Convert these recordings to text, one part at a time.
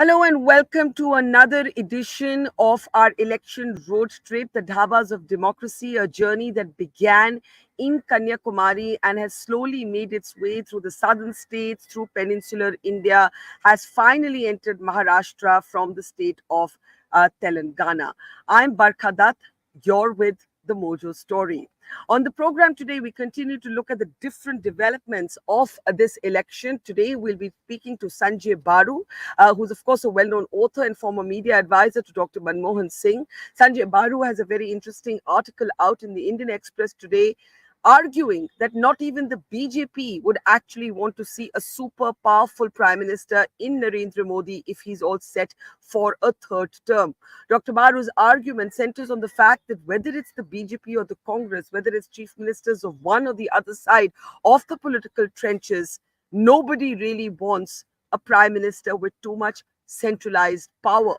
Hello and welcome to another edition of our election road trip, the Dhabas of Democracy, a journey that began in Kanyakumari and has slowly made its way through the southern states, through peninsular India, has finally entered Maharashtra from the state of Telangana. I'm Barkha Dutt, you're with the Mojo Story. On the program today, we continue to look at the different developments of this election. Today, we'll be speaking to Sanjaya Baru, who's, of course, a well known author and former media advisor to Dr. Manmohan Singh. Sanjay Baru has a very interesting article out in the Indian Express today, arguing that not even the BJP would actually want to see a super powerful prime minister in Narendra Modi if he's all set for a third term. Dr. Baru's argument centers on the fact that whether it's the BJP or the Congress, whether it's chief ministers of one or the other side of the political trenches, nobody really wants a prime minister with too much centralized power.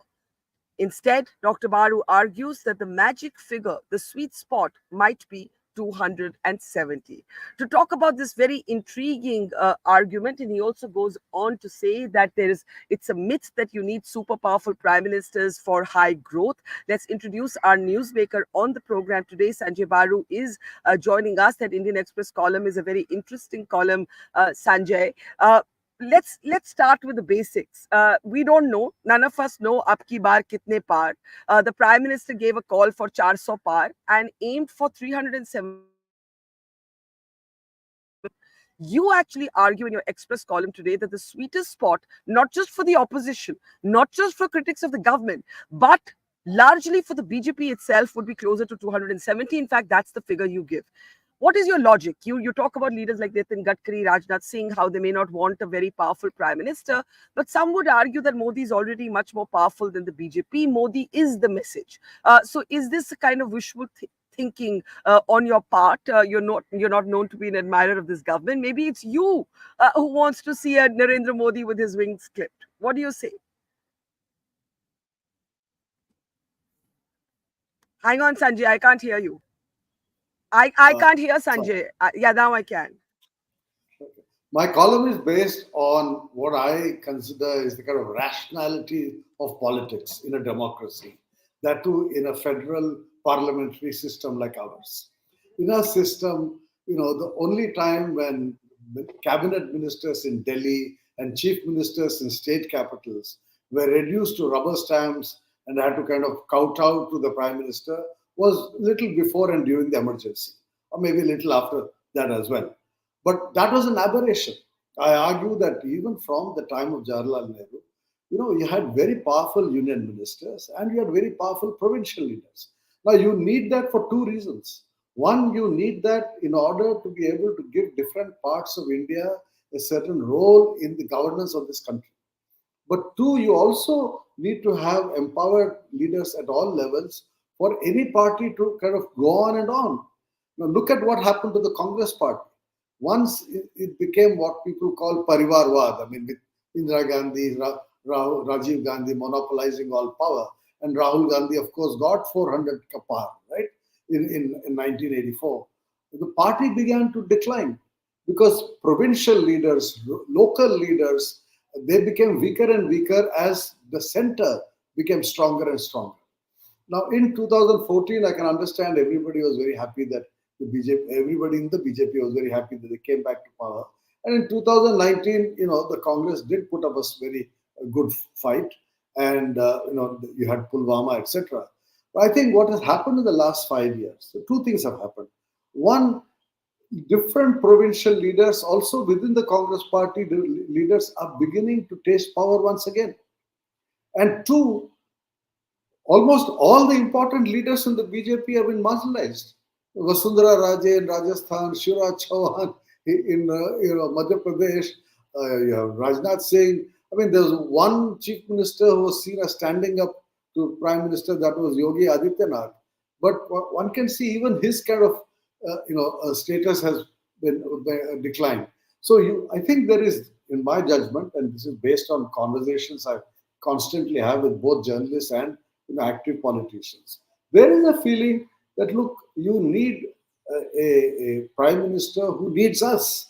Instead, Dr. Baru argues that the magic figure, the sweet spot, might be 270. To talk about this very intriguing argument, and he also goes on to say that it's a myth that you need super powerful prime ministers for high growth. Let's introduce our newsmaker on the program today. Sanjay Baru is joining us. That Indian Express column is a very interesting column, Sanjay. Let's start with the basics. We don't know. None of us know ab ki baar kitne par. The Prime Minister gave a call for 400 par and aimed for 307. You actually argue in your Express column today that the sweetest spot, not just for the opposition, not just for critics of the government, but largely for the BJP itself, would be closer to 270. In fact, that's the figure you give. What is your logic? You talk about leaders like Nitin Gadkari, Rajnath Singh, how they may not want a very powerful prime minister, but some would argue that Modi is already much more powerful than the BJP. Modi is the message. So is this a kind of wishful thinking on your part? You're not known to be an admirer of this government. Maybe it's you who wants to see a Narendra Modi with his wings clipped. What do you say? Hang on, Sanjay. I can't hear you. I Uh, can't hear Sorry. Sanjay. Yeah, now I can. My column is based on what I consider is the kind of rationality of politics in a democracy, that too in a federal parliamentary system like ours. In our system, the only time when cabinet ministers in Delhi and chief ministers in state capitals were reduced to rubber stamps and had to kind of kowtow to the prime minister was little before and during the emergency, or maybe a little after that as well. But that was an aberration. I argue that even from the time of Jawaharlal Nehru, you had very powerful union ministers and you had very powerful provincial leaders. Now, you need that for two reasons. One, you need that in order to be able to give different parts of India a certain role in the governance of this country. But two, you also need to have empowered leaders at all levels for any party to kind of go on and on. Now, look at what happened to the Congress party. Once it became what people call Parivarwad, I mean, with Indira Gandhi, Rajiv Gandhi monopolizing all power, and Rahul Gandhi, of course, got 400 kapar, right, in 1984. The party began to decline because provincial leaders, local leaders, they became weaker and weaker as the center became stronger and stronger. Now, in 2014, I can understand everybody was very happy that the BJP, everybody in the BJP was very happy that they came back to power. And in 2019, the Congress did put up a very good fight, and you had Pulwama, etc. But I think what has happened in the last 5 years, so two things have happened. One, different provincial leaders, also within the Congress party, the leaders are beginning to taste power once again. And two, almost all the important leaders in the BJP have been marginalized. Vasundhara Raje in Rajasthan, Shivraj Chauhan in Madhya Pradesh, you have Rajnath Singh. I mean, there was one chief minister who was seen as standing up to prime minister, that was Yogi Adityanath. But one can see even his kind of status has been declined. So I think there is, in my judgment, and this is based on conversations I constantly have with both journalists and active politicians, there is a feeling that look, you need a prime minister who needs us.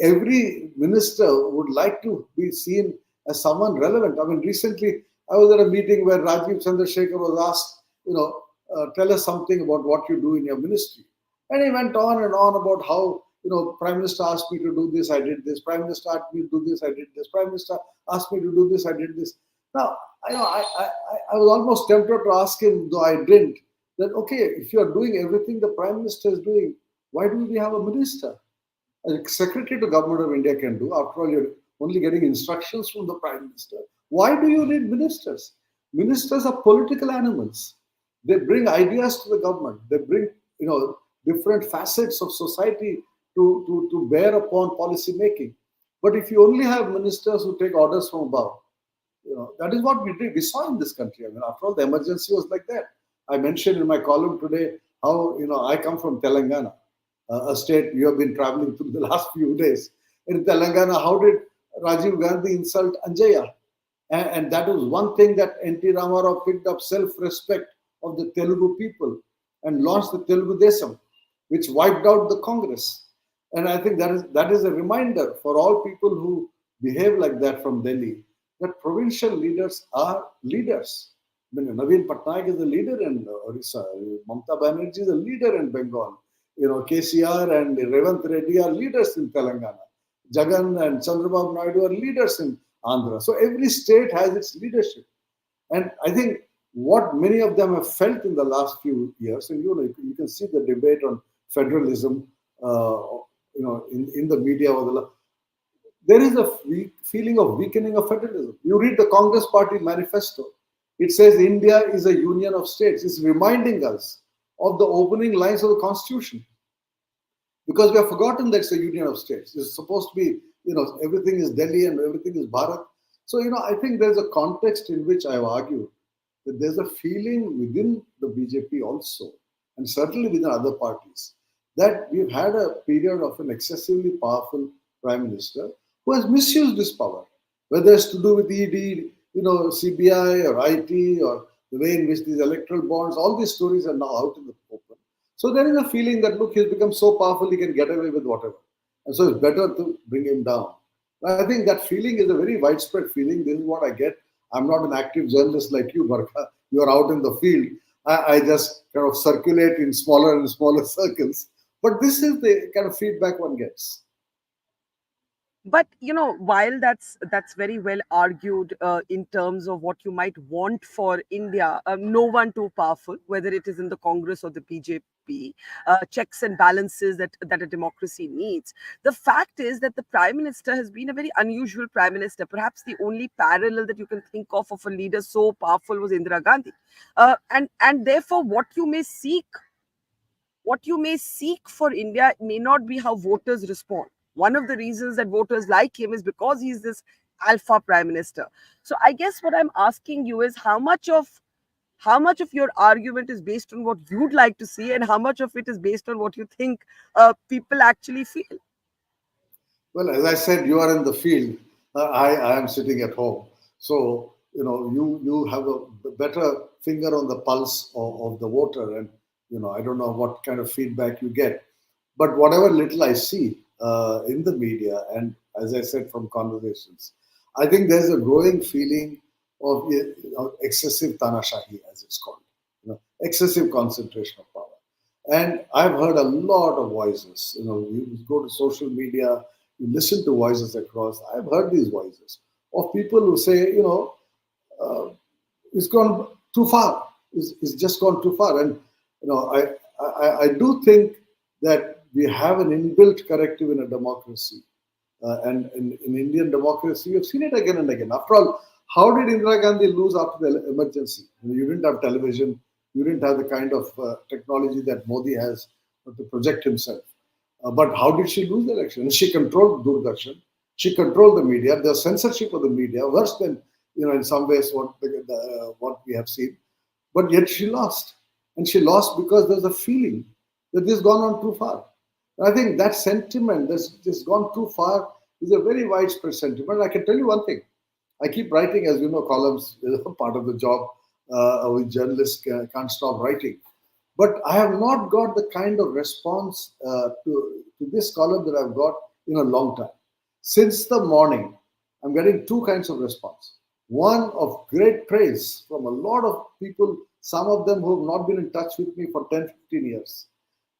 Every minister would like to be seen as someone relevant. I mean, recently I was at a meeting where Rajiv Chandrasekhar was asked, tell us something about what you do in your ministry. And he went on and on about how, Prime Minister asked me to do this, I did this. Prime Minister asked me to do this, I did this. Prime Minister asked me to do this, I did this. Now, I was almost tempted to ask him, though I didn't, that, okay, if you are doing everything the Prime Minister is doing, why do we have a minister? A secretary to Government of India can do. After all, you're only getting instructions from the Prime Minister. Why do you need ministers? Ministers are political animals. They bring ideas to the government. They bring, different facets of society to bear upon policy making. But if you only have ministers who take orders from above, that is what we did. We saw in this country. I mean, after all, the emergency was like that. I mentioned in my column today how, I come from Telangana, a state you have been traveling through the last few days. In Telangana, how did Rajiv Gandhi insult Anjaya? And that was one thing that N.T. Ramarao picked up, self-respect of the Telugu people, and launched the Telugu Desam, which wiped out the Congress. And I think that is a reminder for all people who behave like that from Delhi, that provincial leaders are leaders. I mean, Naveen Patnaik is a leader in Orissa. Mamata Banerjee is a leader in Bengal. KCR and Revant Reddy are leaders in Telangana. Jagan and Chandrababu Naidu are leaders in Andhra. So every state has its leadership. And I think what many of them have felt in the last few years, and you can see the debate on federalism, in the media over the there is a feeling of weakening of federalism. You read the Congress Party manifesto. It says India is a union of states. It's reminding us of the opening lines of the Constitution. Because we have forgotten that it's a union of states. It's supposed to be, everything is Delhi and everything is Bharat. So, I think there's a context in which I've argued that there's a feeling within the BJP also, and certainly within other parties, that we've had a period of an excessively powerful Prime Minister who has misused his power, whether it's to do with ED, CBI or IT, or the way in which these electoral bonds, all these stories are now out in the open. So there is a feeling that, look, he's become so powerful, he can get away with whatever. And so it's better to bring him down. I think that feeling is a very widespread feeling. This is what I get. I'm not an active journalist like you, Barkha. You're out in the field. I just kind of circulate in smaller and smaller circles. But this is the kind of feedback one gets. But while that's very well argued in terms of what you might want for India, no one too powerful, whether it is in the Congress or the BJP, checks and balances that a democracy needs. The fact is that the Prime Minister has been a very unusual Prime Minister. Perhaps the only parallel that you can think of a leader so powerful was Indira Gandhi, and therefore what you may seek for India may not be how voters respond. One of the reasons that voters like him is because he's this alpha Prime Minister. So I guess what I'm asking you is how much of your argument is based on what you'd like to see, and how much of it is based on what you think people actually feel. Well, as I said, you are in the field. I am sitting at home. So, you have a better finger on the pulse of the voter. And, I don't know what kind of feedback you get. But whatever little I see in the media, and as I said, from conversations, I think there's a growing feeling of excessive tanashahi, as it's called, excessive concentration of power. And I've heard a lot of voices. You go to social media, you listen to voices across. I've heard these voices of people who say, it's gone too far. It's just gone too far. And I do think that we have an inbuilt corrective in a democracy. And in Indian democracy, we've seen it again and again. After all, how did Indira Gandhi lose after the emergency? You didn't have television. You didn't have the kind of technology that Modi has to project himself. But how did she lose the election? She controlled Doordarshan. She controlled the media. The censorship of the media, worse than, in some ways, what we have seen. But yet she lost. And she lost because there's a feeling that this has gone on too far. And I think that sentiment that's gone too far is a very widespread sentiment. I can tell you one thing. I keep writing, as you know, columns is part of the job. With journalists can't stop writing. But I have not got the kind of response to this column that I've got in a long time. Since the morning, I'm getting two kinds of response. One of great praise from a lot of people, some of them who have not been in touch with me for 10, 15 years.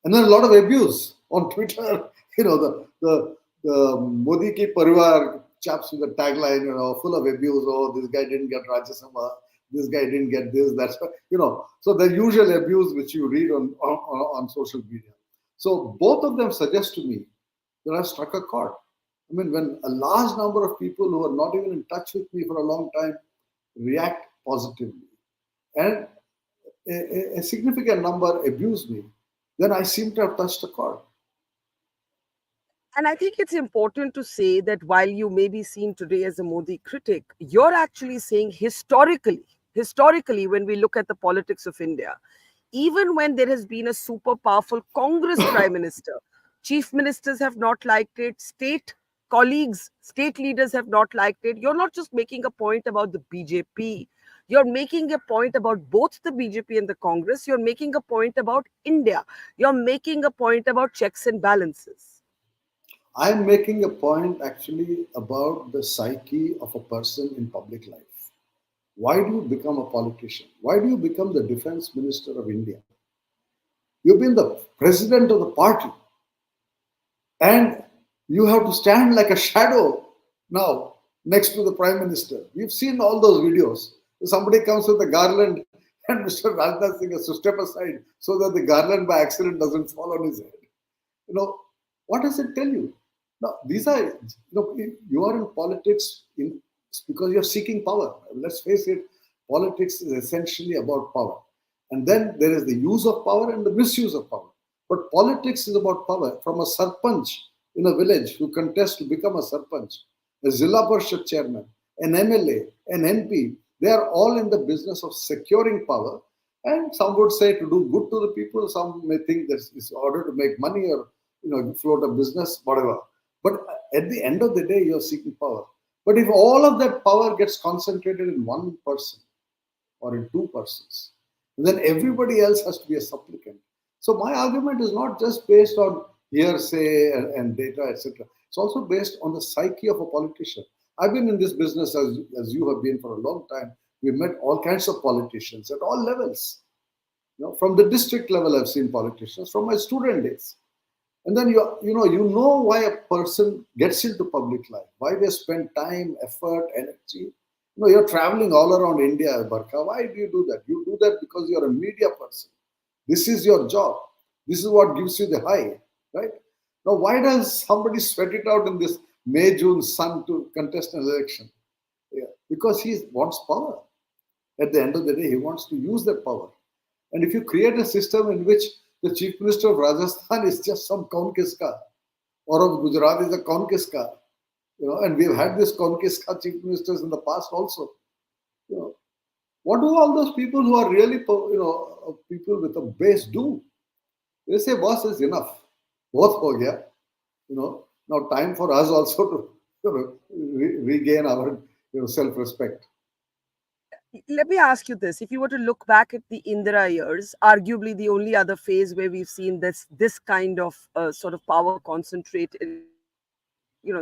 And then a lot of abuse on Twitter, the Modi ki Parivar chaps with the tagline, full of abuse. Oh, this guy didn't get Rajya Sabha, this guy didn't get this, that's, so the usual abuse which you read on social media. So both of them suggest to me that I've struck a chord. I mean, when a large number of people who are not even in touch with me for a long time react positively, and a significant number abuse me, then I seem to have touched a chord. And I think it's important to say that while you may be seen today as a Modi critic, you're actually saying historically, when we look at the politics of India, even when there has been a super powerful Congress prime minister, chief ministers have not liked it, state colleagues, state leaders have not liked it. You're not just making a point about the BJP. You're making a point about both the BJP and the Congress. You're making a point about India. You're making a point about checks and balances. I'm making a point actually about the psyche of a person in public life. Why do you become a politician? Why do you become the defense minister of India? You've been the president of the party, and you have to stand like a shadow now next to the prime minister. We've seen all those videos. Somebody comes with a garland, and Mr. Rajnath Singh has to step aside so that the garland by accident doesn't fall on his head. You know, what does it tell you? Now, these are, you are in politics because you're seeking power. Let's face it, politics is essentially about power. And then there is the use of power and the misuse of power. But politics is about power. From a sarpanch in a village who contests to become a sarpanch, a Zilla Parishad chairman, an MLA, an MP, they are all in the business of securing power. And some would say to do good to the people. Some may think that it's in order to make money or float a business, whatever. But at the end of the day, you're seeking power. But if all of that power gets concentrated in one person or in two persons, then everybody else has to be a supplicant. So my argument is not just based on hearsay and data, etc. It's also based on the psyche of a politician. I've been in this business as you have been for a long time. We've met all kinds of politicians at all levels. From the district level, I've seen politicians from my student days. And then you know why a person gets into public life, why they spend time, effort, energy. You're traveling all around India, Barkha. Why do you do that? You do that because you're a media person. This is your job. This is what gives you the high, right? Now, why does somebody sweat it out in this May, June sun to contest an election? Yeah, because he wants power. At the end of the day, he wants to use that power. And if you create a system in which the chief minister of Rajasthan is just some kaun kiska, or of Gujarat is a kaun kiska, and we've had this kaun kiska chief ministers in the past also. What do all those people who are really, people with a base do? They say, boss, is enough. Both ho gaya. Now time for us also to regain our self-respect. Let me ask you this. If you were to look back at the Indira years, arguably the only other phase where we've seen this kind of sort of power concentrate in,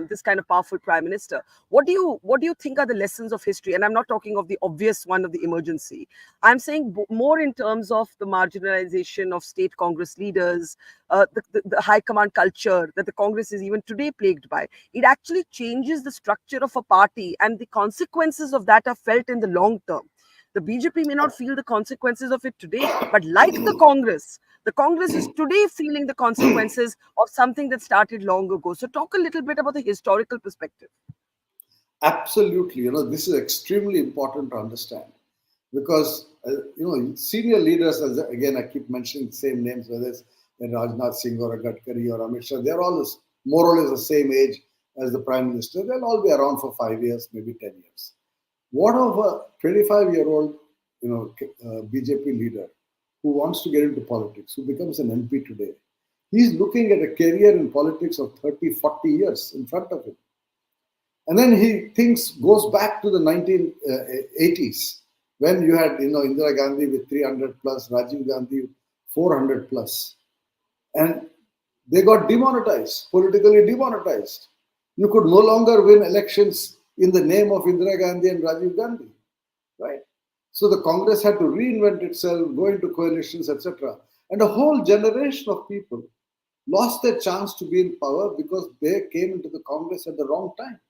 this kind of powerful prime minister, what do you think are the lessons of history? And I'm not talking of the obvious one of the emergency. I'm saying more in terms of the marginalization of state Congress leaders, the high command culture that the Congress is even today plagued by. It actually changes the structure of a party, and the consequences of that are felt in the long term. The BJP may not feel the consequences of it today, but like the Congress is today feeling the consequences of something that started long ago. So, talk a little bit about the historical perspective. Absolutely. This is extremely important to understand because, senior leaders, again, I keep mentioning the same names, whether it's Rajnath Singh or a Gadkari or Amit Shah, they're all more or less the same age as the prime minister. They'll all be around for 5 years, maybe 10 years. What of a 25-year-old, BJP leader who wants to get into politics, who becomes an MP today? He's looking at a career in politics of 30, 40 years in front of him. And then he goes back to the 1980s when you had, Indira Gandhi with 300 plus, Rajiv Gandhi 400 plus. And they got demonetized, politically demonetized. You could no longer win elections in the name of Indira Gandhi and Rajiv Gandhi, right? So the Congress had to reinvent itself, go into coalitions, etc. And a whole generation of people lost their chance to be in power because they came into the Congress at the wrong time.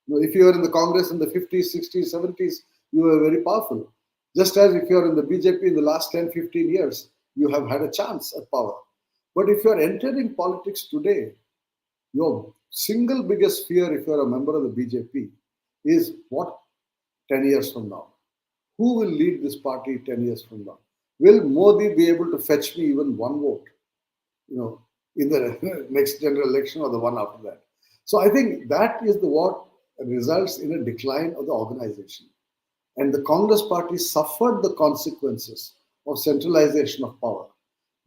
If you were in the Congress in the 50s, 60s, 70s, you were very powerful. Just as if you're in the BJP in the last 10, 15 years, you have had a chance at power. But if you're entering politics today, your single biggest fear, if you're a member of the BJP, is what 10 years from now? Who will lead this party 10 years from now? Will Modi be able to fetch me even one vote, you know, in the next general election or the one after that? So I think that is the what results in a decline of the organization. And the Congress party suffered the consequences of centralization of power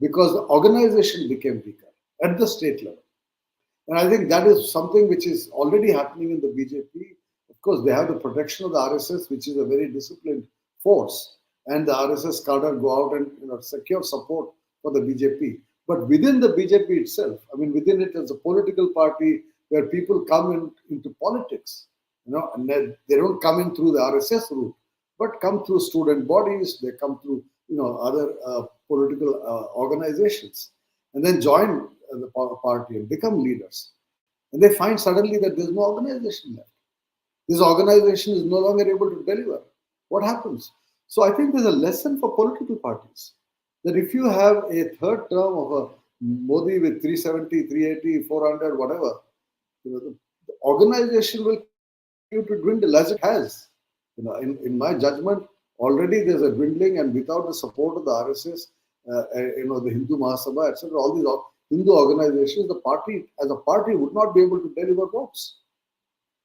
because the organization became weaker at the state level. And I think that is something which is already happening in the BJP. Of course, they have the protection of the RSS, which is a very disciplined force, and the RSS cadre go out and secure support for the BJP. But within the BJP itself, I mean, within it as a political party where people come into politics, and they don't come in through the RSS route, but come through student bodies, they come through other political organizations, and then join the party and become leaders. And they find suddenly that there's no organization left. This organization is no longer able to deliver. What happens? So I think there's a lesson for political parties that if you have a third term of a Modi with 370, 380, 400, whatever, the organization will continue to dwindle as it has. In my judgment, already there's a dwindling, and without the support of the RSS, the Hindu Mahasabha, etc., all these Hindu organizations, the party as a party would not be able to deliver votes.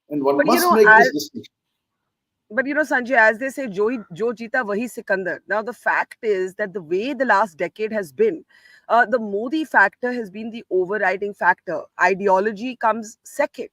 And one But must make this distinction. Sanjay, as they say, Jo Jeeta Wahi Sikandar. Now, the fact is that the way the last decade has been, the Modi factor has been the overriding factor. Ideology comes second.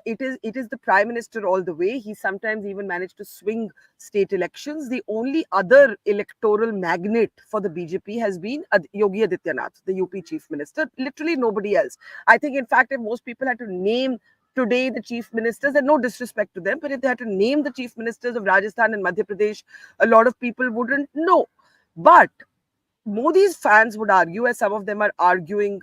It is the prime minister all the way. He sometimes even managed to swing state elections. The only other electoral magnet for the BJP has been Yogi Adityanath, the UP chief minister. Literally nobody else. I think, in fact, if most people had to name today the chief ministers, and no disrespect to them, but if they had to name the chief ministers of Rajasthan and Madhya Pradesh, a lot of people wouldn't know. But Modi's fans would argue, as some of them are arguing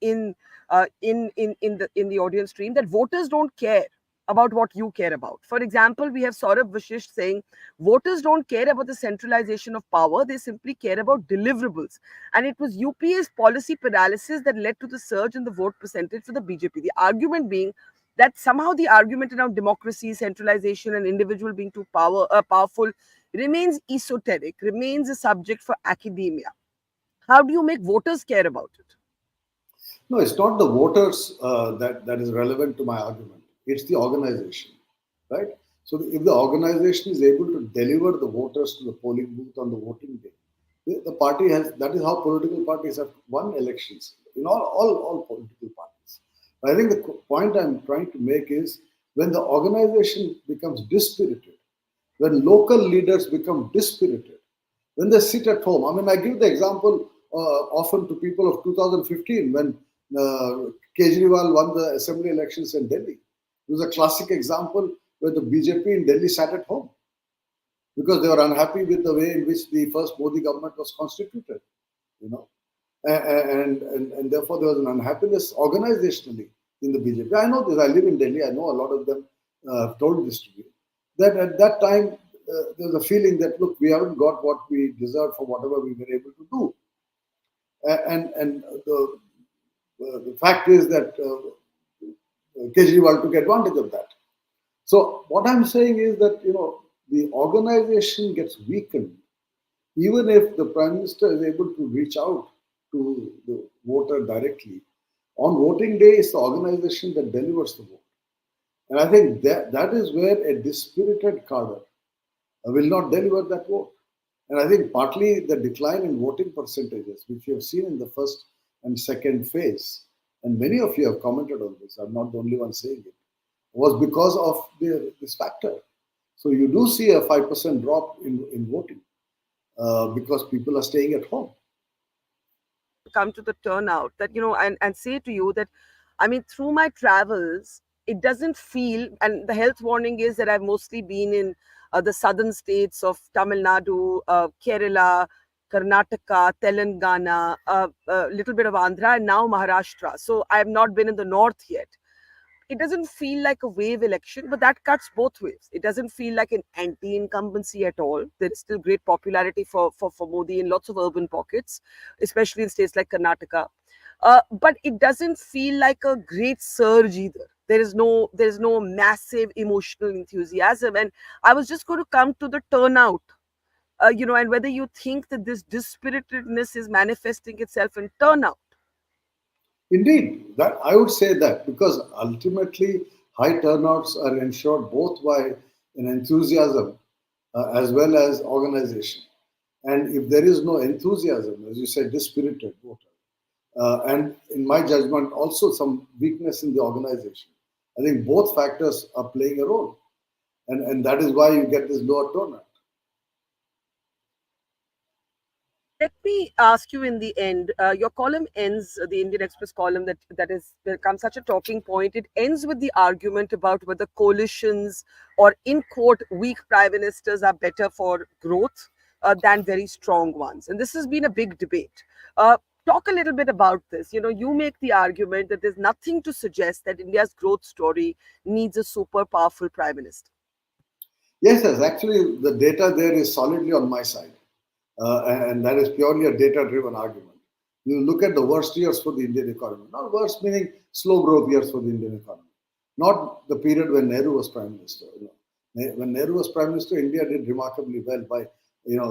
in the audience stream, that voters don't care about what you care about. For example, we have Saurabh Vashisht saying voters don't care about the centralization of power; they simply care about deliverables. And it was UPA's policy paralysis that led to the surge in the vote percentage for the BJP. The argument being that somehow the argument around democracy, centralization, and individual being too powerful remains esoteric, remains a subject for academia. How do you make voters care about it? No, it's not the voters that is relevant to my argument. It's the organization, right? So if the organization is able to deliver the voters to the polling booth on the voting day, the party has. That is how political parties have won elections in all political parties. I think the point I'm trying to make is when the organization becomes dispirited, when local leaders become dispirited, when they sit at home. I mean, I give the example often to people of 2015 when Kejriwal won the assembly elections in Delhi. It was a classic example where the BJP in Delhi sat at home because they were unhappy with the way in which the first Modi government was constituted, you know, and therefore there was an unhappiness organizationally in the BJP. I know this. I live in Delhi. I know a lot of them told this to me. That at that time there was a feeling that look, we haven't got what we deserve for whatever we were able to do, and the fact is that Kejriwal took advantage of that. So what I'm saying is that the organization gets weakened even if the prime minister is able to reach out to the voter directly. On voting day, it's the organization that delivers the vote, and I think that is where a dispirited cadre will not deliver that vote. And I think partly the decline in voting percentages, which you have seen in the first and second phase, and many of you have commented on this, I'm not the only one saying it, was because of this factor. So you do see a 5% drop in voting because people are staying at home. Come to the turnout that and say to you that, I mean, through my travels it doesn't feel, and the health warning is that I've mostly been in the southern states of Tamil Nadu, Kerala, Karnataka, Telangana, a little bit of Andhra, and now Maharashtra. So I have not been in the north yet. It doesn't feel like a wave election, but that cuts both ways. It doesn't feel like an anti-incumbency at all. There is still great popularity for Modi in lots of urban pockets, especially in states like Karnataka. But it doesn't feel like a great surge either. There is no massive emotional enthusiasm. And I was just going to come to the turnout, and whether you think that this dispiritedness is manifesting itself in turnout. Indeed, that I would say that because ultimately high turnouts are ensured both by an enthusiasm as well as organization. And if there is no enthusiasm, as you said, dispirited voter, and in my judgment, also some weakness in the organization, I think both factors are playing a role. And that is why you get this lower turnout. Let me ask you in the end. Your column ends, the Indian Express column that is become such a talking point. It ends with the argument about whether coalitions or, in quote, weak prime ministers are better for growth than very strong ones. And this has been a big debate. Talk a little bit about this. You make the argument that there's nothing to suggest that India's growth story needs a super powerful prime minister. Yes, yes, actually, the data there is solidly on my side. And that is purely a data driven argument. You look at the worst years for the Indian economy, not worst meaning slow growth years for the Indian economy, not the period when Nehru was prime minister. When Nehru was prime minister, India did remarkably well by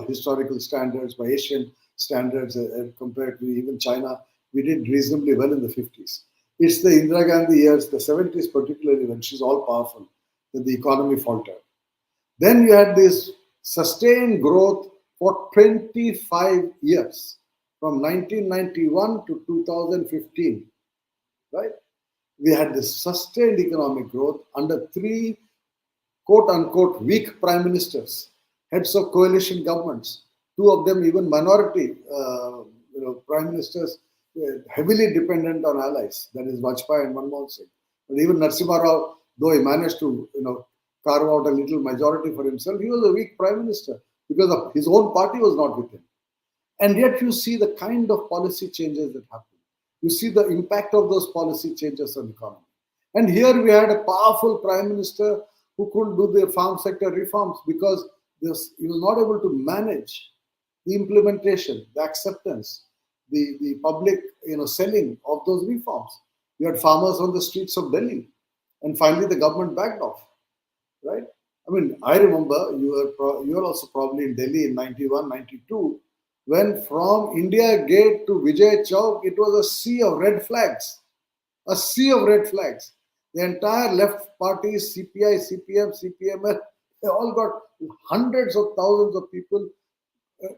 historical standards, by Asian standards, compared to even China. We did reasonably well in the 50s. It's the Indira Gandhi years, the 70s particularly, when she's all powerful, that the economy faltered. Then you had this sustained growth for 25 years, from 1991 to 2015, right? We had this sustained economic growth under three quote unquote weak prime ministers, heads of coalition governments, two of them even minority prime ministers, heavily dependent on allies, that is Vajpayee and Manmohan Singh. But even Narasimha Rao, though he managed to carve out a little majority for himself, he was a weak prime minister because of his own party was not with him. And yet you see the kind of policy changes that happen. You see the impact of those policy changes on the economy. And here we had a powerful prime minister who could do the farm sector reforms because he was not able to manage the implementation, the acceptance, the public selling of those reforms. You had farmers on the streets of Delhi, and finally the government backed off, right? I mean, I remember you were also probably in Delhi in 91, 92, when from India Gate to Vijay Chowk, it was a sea of red flags. A sea of red flags. The entire left parties, CPI, CPM, CPML, they all got hundreds of thousands of people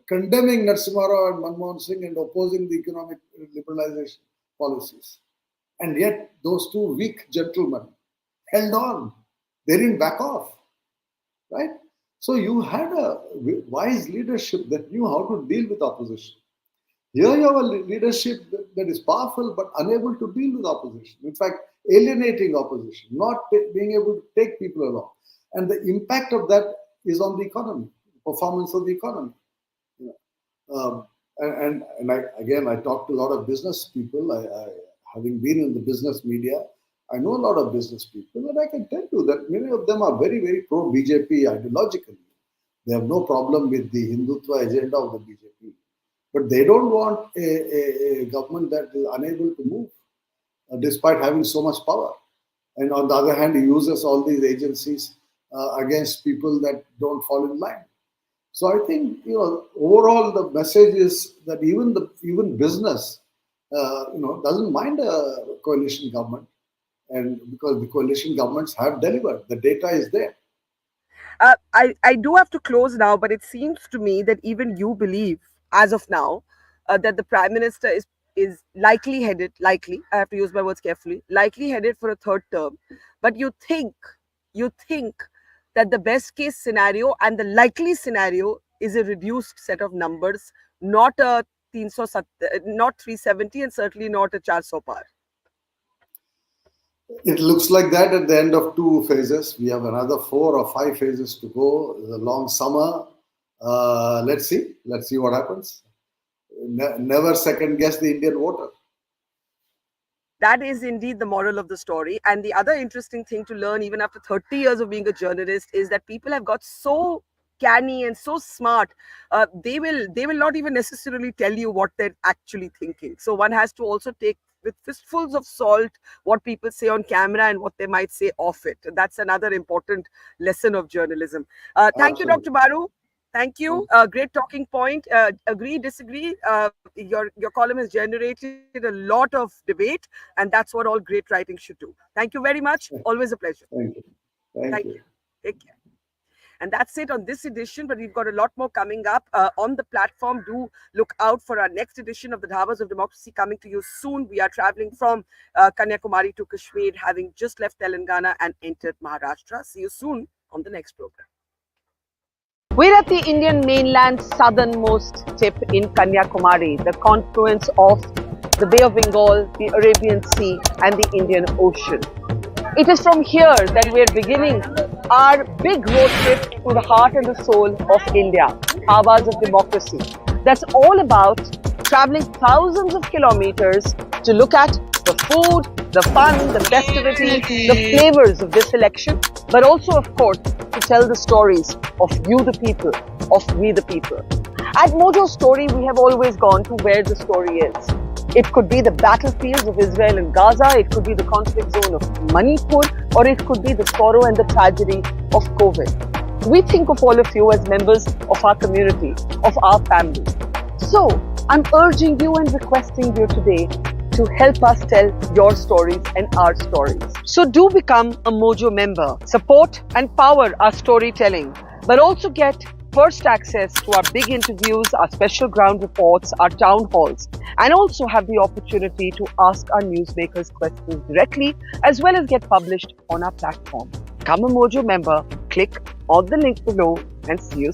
condemning Narasimha Rao and Manmohan Singh and opposing the economic liberalization policies. And yet, those two weak gentlemen held on. They didn't back off, right? So you had a wise leadership that knew how to deal with opposition. Here you have a leadership that is powerful but unable to deal with opposition. In fact, alienating opposition, not being able to take people along. And the impact of that is on the economy, performance of the economy. I talk to a lot of business people. Having been in the business media, I know a lot of business people, and I can tell you that many of them are very, very pro BJP ideologically. They have no problem with the Hindutva agenda of the BJP. But they don't want a government that is unable to move despite having so much power. And on the other hand, he uses all these agencies against people that don't fall in line. So I think overall the message is that even business doesn't mind a coalition government, and because the coalition governments have delivered, the data is there. I do have to close now, but it seems to me that even you believe, as of now, that the prime minister is likely. I have to use my words carefully. Likely headed for a third term, but you think that the best case scenario and the likely scenario is a reduced set of numbers, not a 370, not 370, and certainly not a 400 par. It looks like that at the end of two phases. We have another 4 or 5 phases to go. It's a long summer. Let's see. Let's see what happens. Never second guess the Indian voter. That is indeed the moral of the story. And the other interesting thing to learn, even after 30 years of being a journalist, is that people have got so canny and so smart. They will not even necessarily tell you what they're actually thinking. So one has to also take with fistfuls of salt what people say on camera and what they might say off it. That's another important lesson of journalism. Thank you, Absolutely. Dr. Baru. Thank you. Great talking point. Agree, disagree. Your column has generated a lot of debate, and that's what all great writing should do. Thank you very much. Always a pleasure. Thank you. Thank Thank you. you. Take care. And that's it on this edition, but we've got a lot more coming up on the platform. Do look out for our next edition of the Dhabas of Democracy coming to you soon. We are traveling from Kanyakumari to Kashmir, having just left Telangana and entered Maharashtra. See you soon on the next program. We're at the Indian mainland's southernmost tip in Kanyakumari, the confluence of the Bay of Bengal, the Arabian Sea, and the Indian Ocean. It is from here that we're beginning our big road trip to the heart and the soul of India, Dhabas of Democracy. That's all about traveling thousands of kilometers to look at the food, the fun, the festivity, the flavors of this election, but also, of course, to tell the stories of you, the people, of we, the people. At Mojo Story, we have always gone to where the story is. It could be the battlefields of Israel and Gaza, it could be the conflict zone of Manipur, or it could be the sorrow and the tragedy of COVID. We think of all of you as members of our community, of our family. So, I'm urging you and requesting you today to help us tell your stories and our stories. So do become a Mojo member, support and power our storytelling, but also get first access to our big interviews, our special ground reports, our town halls, and also have the opportunity to ask our newsmakers questions directly, as well as get published on our platform. Become a Mojo member, click on the link below, and see you